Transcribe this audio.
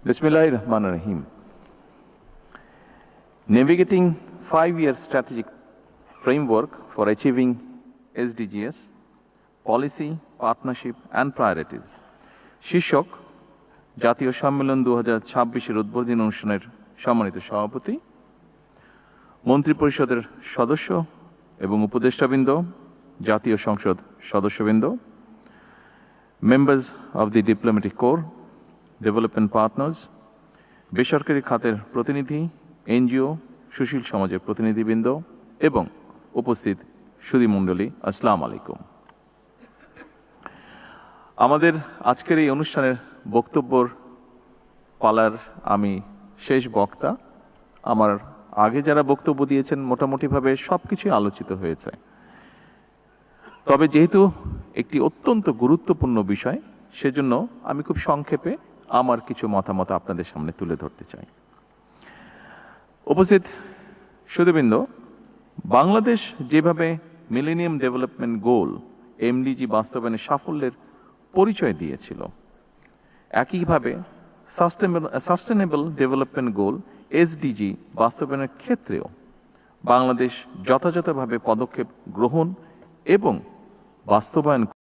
Bismillahirrahmanirrahim. Navigating 5-year strategic framework for achieving SDGs, policy, partnership and priorities. শীর্ষক জাতীয় সম্মেলন 2026 উদ্বোধনী অনুষ্ঠানের সম্মানিত সভাপতি, মন্ত্রী পরিষদের সদস্য এবং উপদেষ্টাবৃন্দ, জাতীয় সংসদ সদস্যবৃন্দ, members of the diplomatic corps, development partners, বেসরকারি খাতের প্রতিনিধি, এনজিও, সুশীল সমাজের প্রতিনিধিবৃন্দ এবং উপস্থিত সুধীমণ্ডলী, আসসালামু আলাইকুম। আমাদের আজকের এই অনুষ্ঠানের বক্তব্যর পালার আমি শেষ বক্তা। আমার আগে যারা বক্তব্য দিয়েছেন মোটামুটিভাবে সবকিছুই আলোচিত হয়েছে, তবে যেহেতু একটি অত্যন্ত গুরুত্বপূর্ণ বিষয়, সেজন্য আমি খুব সংক্ষেপে আমার কিছু মতামত আপনাদের সামনে তুলে ধরতে চাই। উপস্থিত সুধীবৃন্দ, বাংলাদেশ যেভাবে মিলেনিয়াম ডেভেলপমেন্ট গোল এমডিজি বাস্তবায়নের সাফল্যের পরিচয় দিয়েছিল, একইভাবে সাস্টেনেবল ডেভেলপমেন্ট গোল এসডিজি বাস্তবায়নের ক্ষেত্রেও বাংলাদেশ যথাযথভাবে পদক্ষেপ গ্রহণ এবং বাস্তবায়ন